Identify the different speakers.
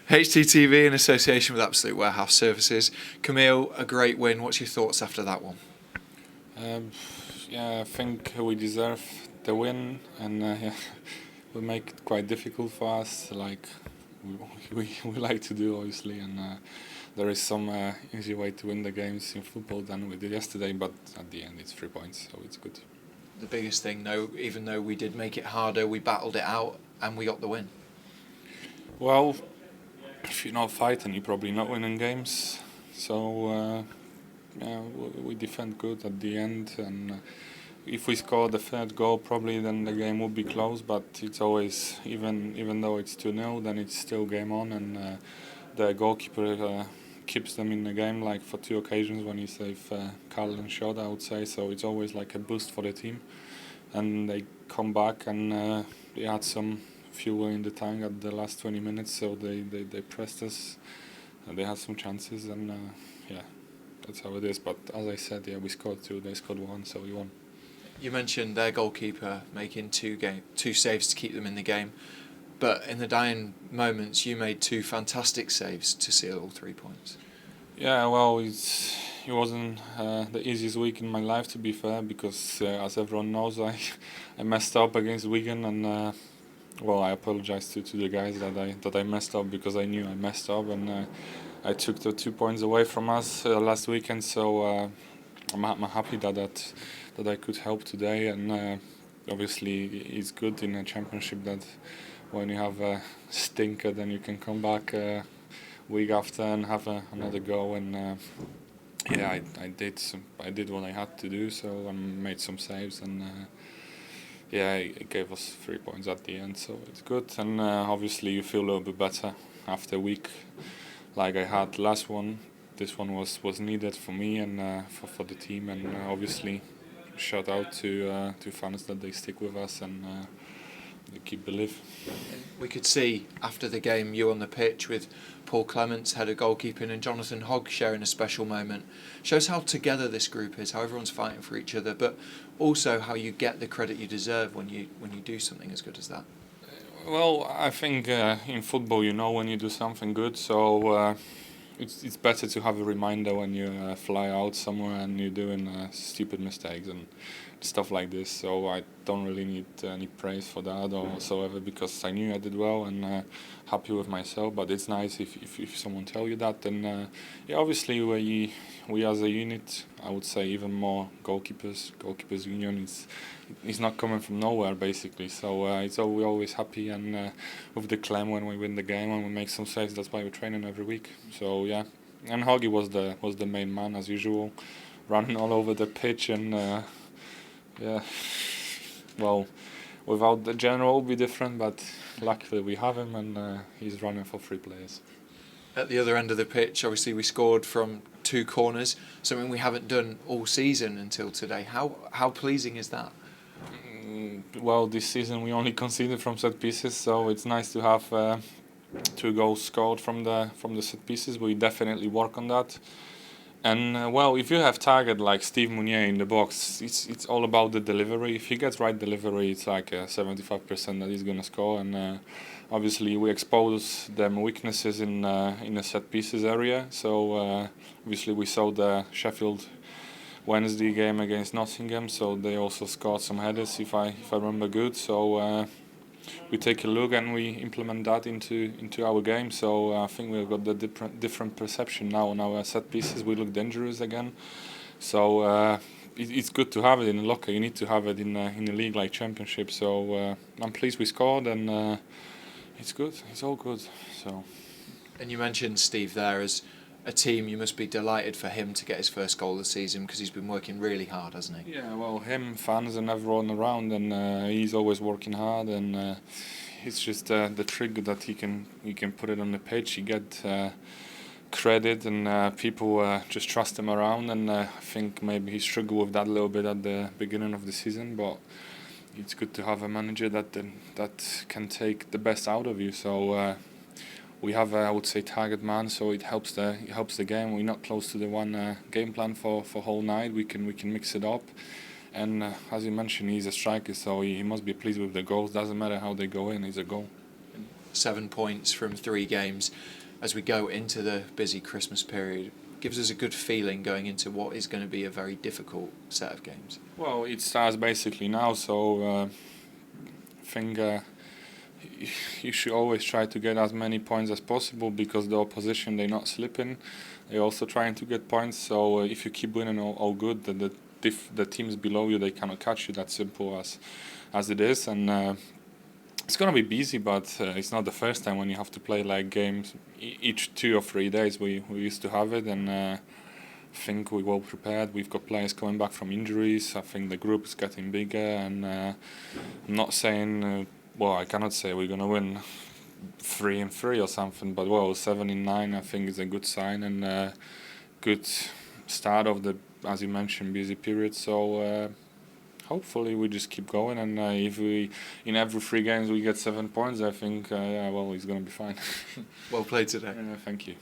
Speaker 1: HTTV in association with Absolute Warehouse Services. Kamil, a great win. What's your thoughts after that one?
Speaker 2: Um, yeah, I think we deserve the win, and yeah, will make it quite difficult for us, like we like to do, obviously. And there is some easy way to win the games in football than we did yesterday, but at the end it's 3 points, so it's good.
Speaker 1: The biggest thing, though, even though we did make it harder, we battled it out and we got the win.
Speaker 2: Well, if you're not fighting, you're probably not winning games. So yeah, we defend good at the end, and if we score the third goal, probably then the game would be close. But it's always, even though it's 2-0, then it's still game on, and the goalkeeper keeps them in the game. Like for 2 occasions when he saved Carlin shot, I would say. So it's always like a boost for the team, and they come back and they had some fuel in the tank at the last 20 minutes, so they pressed us. They had some chances, and yeah, that's how it is. But as I said, yeah, we scored 2, they scored 1, so we won.
Speaker 1: You mentioned their goalkeeper making two saves to keep them in the game, but in the dying moments, you made 2 fantastic saves to seal all 3 points.
Speaker 2: Yeah, well, it wasn't the easiest week in my life, to be fair, because as everyone knows, I messed up against Wigan, and well, I apologize to the guys that I messed up, because I knew I messed up, and I took the 2 points away from us last weekend. So I'm happy that I could help today, and obviously it's good in a championship that when you have a stinker, then you can come back week after and have another go. And yeah, I did what I had to do, so I made some saves, and yeah, it gave us 3 points at the end, so it's good. And obviously you feel a little bit better after a week like I had last one. This one was needed for me and for the team, and obviously shout out to fans that they stick with us and they keep belief.
Speaker 1: We could see after the game you on the pitch with Paul Clements, head of goalkeeping, and Jonathan Hogg sharing a special moment. Shows how together this group is, how everyone's fighting for each other, but also how you get the credit you deserve when you do something as good as that.
Speaker 2: Well, I think in football, you know when you do something good, so it's better to have a reminder when you fly out somewhere and you're doing stupid mistakes and stuff like this. So I don't really need any praise for that or whatsoever, because I knew I did well and happy with myself. But it's nice if someone tell you that. And yeah, obviously we as a unit, I would say even more goalkeepers union is not coming from nowhere basically. So we're always happy, and with the clam when we win the game and we make some saves. That's why we're training every week. So yeah, and Hoggy was the main man as usual, running all over the pitch, and yeah, well, without the general it would be different, but luckily we have him, and he's running for 3 players.
Speaker 1: At the other end of the pitch, obviously we scored from 2 corners, something we haven't done all season until today. How pleasing is that?
Speaker 2: Well, this season we only conceded from set pieces, so it's nice to have 2 goals scored from the set pieces. We definitely work on that. And well, if you have target like Steve Mounie in the box, it's all about the delivery. If he gets right delivery, it's like 75% that he's gonna score. And obviously we expose them weaknesses in the set pieces area. So obviously we saw the Sheffield Wednesday game against Nottingham, so they also scored some headers, if I remember good. So we take a look and we implement that into our game. So I think we've got the different perception now on our set pieces. We look dangerous again. So it's good to have it in the locker. You need to have it in a league like Championship. So I'm pleased we scored, and it's good. It's all good. So.
Speaker 1: And you mentioned Steve there as a team. You must be delighted for him to get his first goal of the season, because he's been working really hard, hasn't he?
Speaker 2: Yeah, well, him, fans, and everyone around, and he's always working hard, and it's just the trick that he can put it on the pitch. He get credit, and people just trust him around. And I think maybe he struggled with that a little bit at the beginning of the season, but it's good to have a manager that can take the best out of you. So. We have, I would say, target man, so it helps the game. We're not close to the one game plan for whole night. We can mix it up, and as you mentioned, he's a striker, so he must be pleased with the goals. Doesn't matter how they go in, it's a goal.
Speaker 1: 7 points from 3 games as we go into the busy Christmas period gives us a good feeling going into what is going to be a very difficult set of games.
Speaker 2: Well, it starts basically now, so I think you should always try to get as many points as possible, because the opposition, they're not slipping. They're also trying to get points, so if you keep winning all good, the teams below you, they cannot catch you. That's simple as it is. And it's gonna be busy, but it's not the first time when you have to play like games each 2 or 3 days. We used to have it, and I think we're well prepared. We've got players coming back from injuries. I think the group is getting bigger, and I'm not saying, well, I cannot say we're gonna win 3-3 or something, but 7-9 I think is a good sign, and good start of the, as you mentioned, busy period. So hopefully we just keep going, and if we in every 3 games we get 7 points, I think it's gonna be fine.
Speaker 1: Well played today.
Speaker 2: Thank you.